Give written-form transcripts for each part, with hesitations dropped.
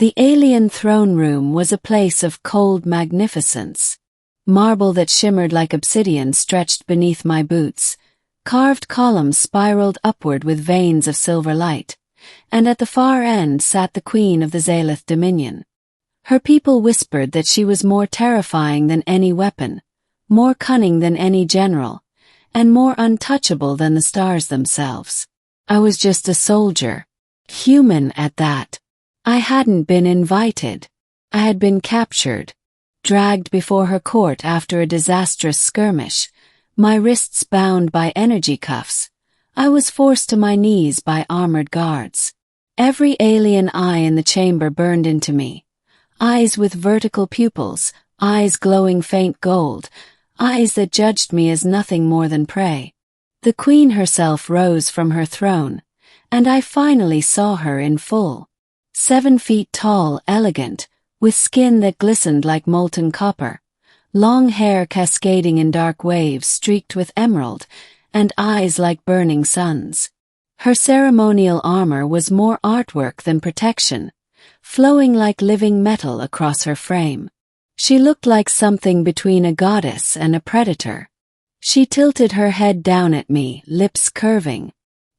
The alien throne room was a place of cold magnificence. Marble that shimmered like obsidian stretched beneath my boots. Carved columns spiraled upward with veins of silver light, and at the far end sat the queen of the Zalith Dominion. Her people whispered that she was more terrifying than any weapon, more cunning than any general, and more untouchable than the stars themselves. I was just a soldier, human at that. I hadn't been invited. I had been captured, dragged before her court after a disastrous skirmish, my wrists bound by energy cuffs. I was forced to my knees by armored guards. Every alien eye in the chamber burned into me. Eyes with vertical pupils, eyes glowing faint gold, eyes that judged me as nothing more than prey. The queen herself rose from her throne, and I finally saw her in full. 7 feet tall, elegant, with skin that glistened like molten copper, long hair cascading in dark waves streaked with emerald, and eyes like burning suns. Her ceremonial armor was more artwork than protection, flowing like living metal across her frame. She looked like something between a goddess and a predator. She tilted her head down at me, lips curving.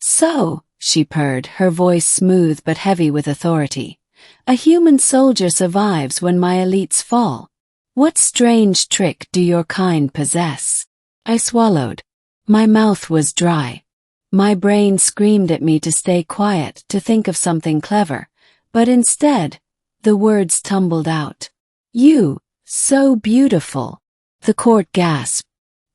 "So," she purred, her voice smooth but heavy with authority, "a human soldier survives when my elites fall. What strange trick do your kind possess?" I swallowed. My mouth was dry. My brain screamed at me to stay quiet, to think of something clever, but instead, the words tumbled out. "You, so beautiful." The court gasped.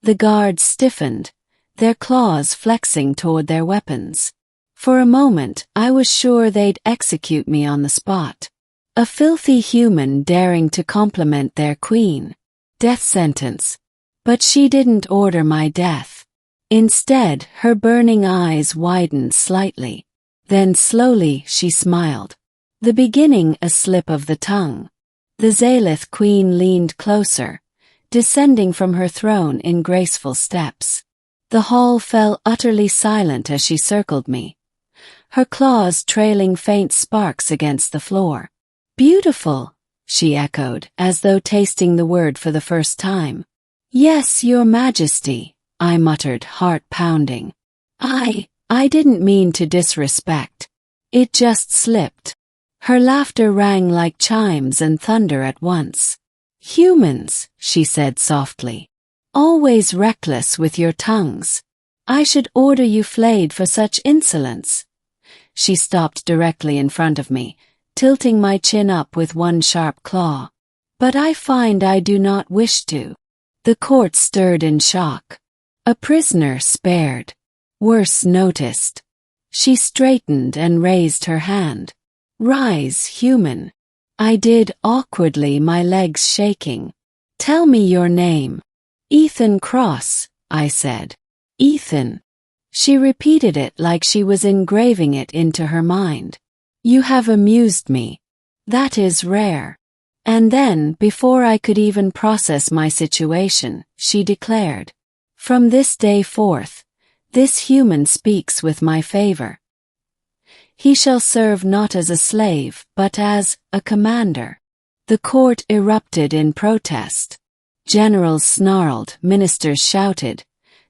The guards stiffened, their claws flexing toward their weapons. For a moment, I was sure they'd execute me on the spot. A filthy human daring to compliment their queen. Death sentence. But she didn't order my death. Instead, her burning eyes widened slightly. Then slowly she smiled. The beginning a slip of the tongue. The Zalith queen leaned closer, descending from her throne in graceful steps. The hall fell utterly silent as she circled me, her claws trailing faint sparks against the floor. "Beautiful," she echoed, as though tasting the word for the first time. "Yes, your majesty," I muttered, heart pounding. I didn't mean to disrespect. It just slipped." Her laughter rang like chimes and thunder at once. "Humans," she said softly, "always reckless with your tongues. I should order you flayed for such insolence." She stopped directly in front of me, tilting my chin up with one sharp claw. "But I find I do not wish to." The court stirred in shock. A prisoner spared. Worse noticed. She straightened and raised her hand. "Rise, human." I did awkwardly, my legs shaking. "Tell me your name." "Ethan Cross," I said. "Ethan." She repeated it like she was engraving it into her mind. "You have amused me. That is rare." And then, before I could even process my situation, she declared, "From this day forth, this human speaks with my favor. He shall serve not as a slave, but as a commander." The court erupted in protest. Generals snarled, ministers shouted,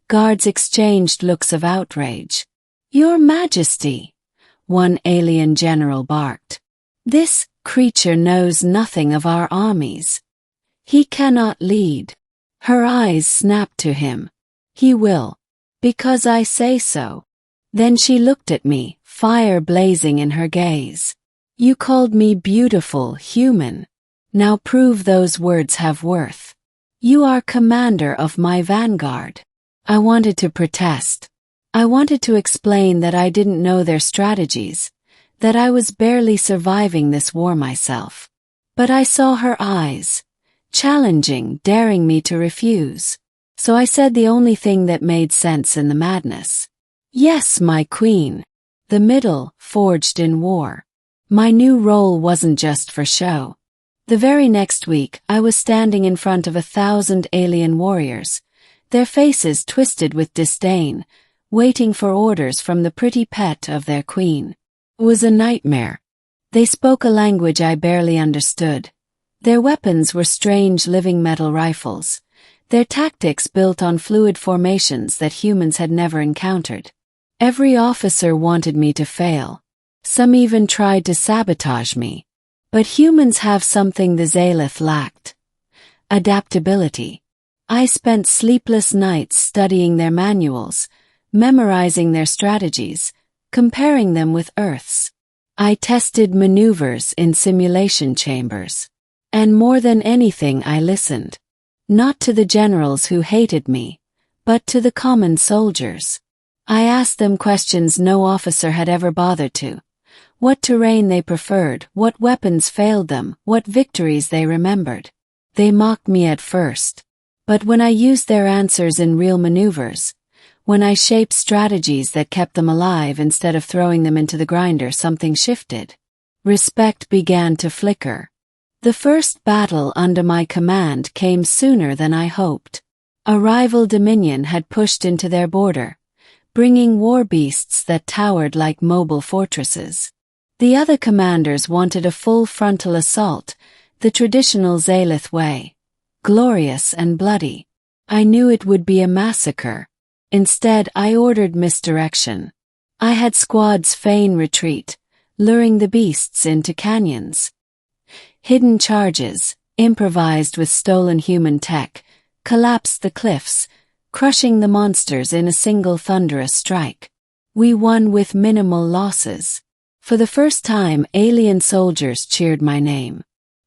guards exchanged looks of outrage. "Your Majesty," one alien general barked, "this creature knows nothing of our armies. He cannot lead." Her eyes snapped to him. "He will. Because I say so." Then she looked at me, fire blazing in her gaze. "You called me beautiful, human. Now prove those words have worth. You are commander of my vanguard." I wanted to protest. I wanted to explain that I didn't know their strategies, that I was barely surviving this war myself. But I saw her eyes, challenging, daring me to refuse. So I said the only thing that made sense in the madness. "Yes, my queen." The middle, forged in war. My new role wasn't just for show. The very next week, I was standing in front of 1,000 alien warriors, their faces twisted with disdain, waiting for orders from the pretty pet of their queen. It was a nightmare. They spoke a language I barely understood. Their weapons were strange living metal rifles. Their tactics built on fluid formations that humans had never encountered. Every officer wanted me to fail. Some even tried to sabotage me. But humans have something the Zalith lacked: adaptability. I spent sleepless nights studying their manuals, memorizing their strategies, comparing them with Earth's. I tested maneuvers in simulation chambers. And more than anything, I listened. Not to the generals who hated me, but to the common soldiers. I asked them questions no officer had ever bothered to. What terrain they preferred, what weapons failed them, what victories they remembered. They mocked me at first. But when I used their answers in real maneuvers, when I shaped strategies that kept them alive instead of throwing them into the grinder, something shifted. Respect began to flicker. The first battle under my command came sooner than I hoped. A rival dominion had pushed into their border, bringing war beasts that towered like mobile fortresses. The other commanders wanted a full frontal assault, the traditional Zalith way. Glorious and bloody. I knew it would be a massacre. Instead, I ordered misdirection. I had squads feign retreat, luring the beasts into canyons. Hidden charges, improvised with stolen human tech, collapsed the cliffs, crushing the monsters in a single thunderous strike. We won with minimal losses. For the first time, alien soldiers cheered my name.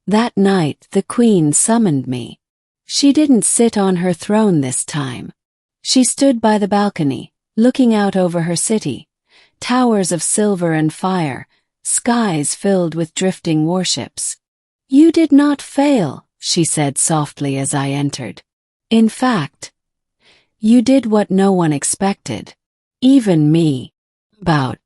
That night, the Queen summoned me. She didn't sit on her throne this time. She stood by the balcony, looking out over her city, towers of silver and fire, skies filled with drifting warships. "You did not fail," she said softly as I entered. "In fact, you did what no one expected. Even me. Bowed.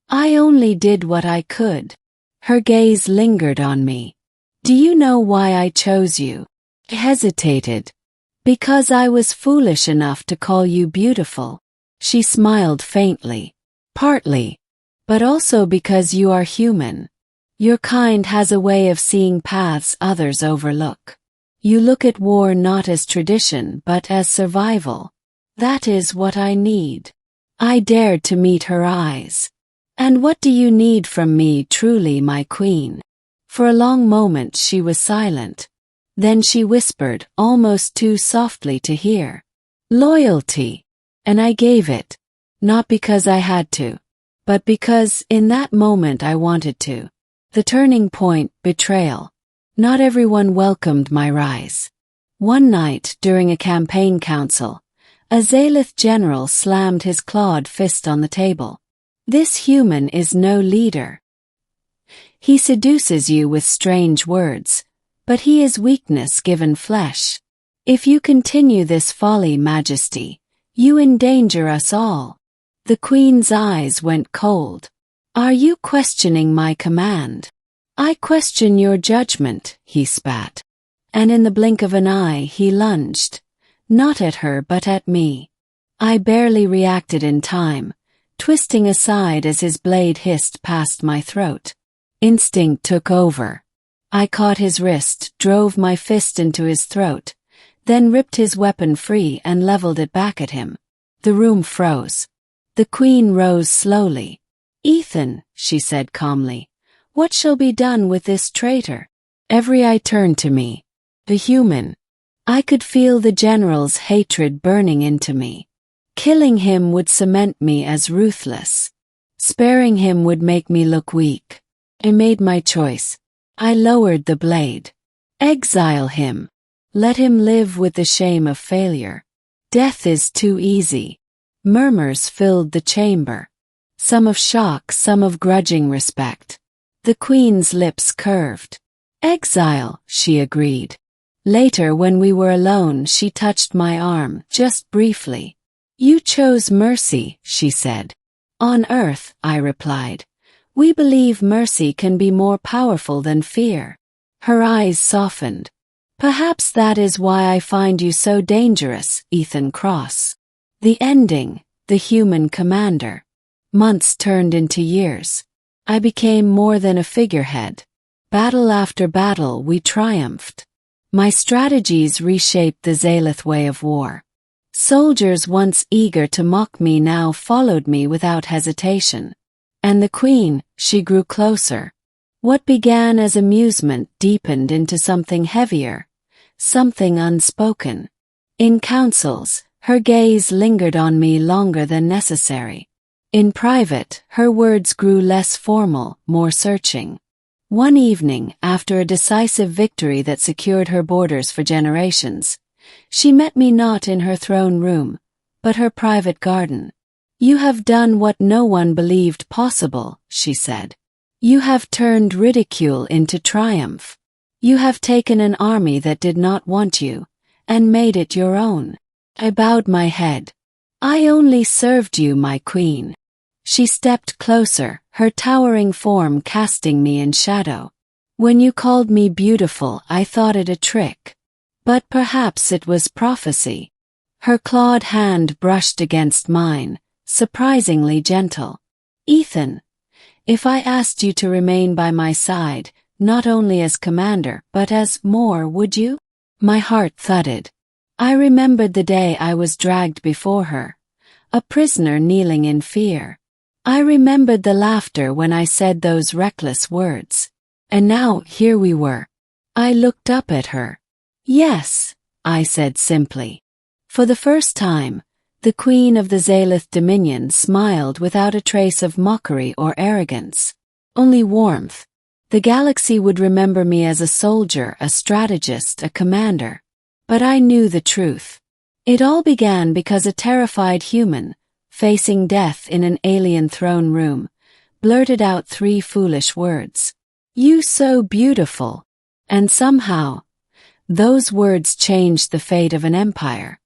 I only did what I could." Her gaze lingered on me. "Do you know why I chose you?" I hesitated. "Because I was foolish enough to call you beautiful." She smiled faintly. "Partly. But also because you are human. Your kind has a way of seeing paths others overlook. You look at war not as tradition but as survival. That is what I need." I dared to meet her eyes. "And what do you need from me, truly, my queen?" For a long moment she was silent. Then she whispered, almost too softly to hear, "Loyalty." And I gave it. Not because I had to, but because, in that moment, I wanted to. The turning point: betrayal. Not everyone welcomed my rise. One night, during a campaign council, a Zalith general slammed his clawed fist on the table. "This human is no leader. He seduces you with strange words, but he is weakness given flesh. If you continue this folly, Majesty, you endanger us all." The Queen's eyes went cold. "Are you questioning my command?" "I question your judgment," he spat. And in the blink of an eye he lunged, not at her but at me. I barely reacted in time, twisting aside as his blade hissed past my throat. Instinct took over. I caught his wrist, drove my fist into his throat, then ripped his weapon free and leveled it back at him. The room froze. The Queen rose slowly. "Ethan," she said calmly, "what shall be done with this traitor?" Every eye turned to me. The human. I could feel the general's hatred burning into me. Killing him would cement me as ruthless. Sparing him would make me look weak. I made my choice. I lowered the blade. Exile him. Let him live with the shame of failure. Death is too easy. Murmurs filled the chamber. Some of shock, some of grudging respect. The Queen's lips curved. "Exile," she agreed. Later, when we were alone, she touched my arm, just briefly. "You chose mercy," she said. "On Earth," I replied. "We believe mercy can be more powerful than fear." Her eyes softened. "Perhaps that is why I find you so dangerous, Ethan Cross." The ending, the human commander. Months turned into years. I became more than a figurehead. Battle after battle, we triumphed. My strategies reshaped the Zalith way of war. Soldiers once eager to mock me now followed me without hesitation. And the queen, she grew closer. What began as amusement deepened into something heavier, something unspoken. In councils, her gaze lingered on me longer than necessary. In private, her words grew less formal, more searching. One evening, after a decisive victory that secured her borders for generations, she met me not in her throne room, but her private garden. "You have done what no one believed possible," she said. "You have turned ridicule into triumph. You have taken an army that did not want you, and made it your own." I bowed my head. "I only served you, my queen." She stepped closer, her towering form casting me in shadow. "When you called me beautiful, I thought it a trick. But perhaps it was prophecy." Her clawed hand brushed against mine, surprisingly gentle. "Ethan, if I asked you to remain by my side, not only as commander, but as more, would you?" My heart thudded. I remembered the day I was dragged before her, a prisoner kneeling in fear. I remembered the laughter when I said those reckless words. And now, here we were. I looked up at her. "Yes," I said simply. For the first time, the queen of the Zalith Dominion smiled without a trace of mockery or arrogance. Only warmth. The galaxy would remember me as a soldier, a strategist, a commander. But I knew the truth. It all began because a terrified human, facing death in an alien throne room, blurted out 3 foolish words. "You so beautiful." And somehow, those words changed the fate of an empire.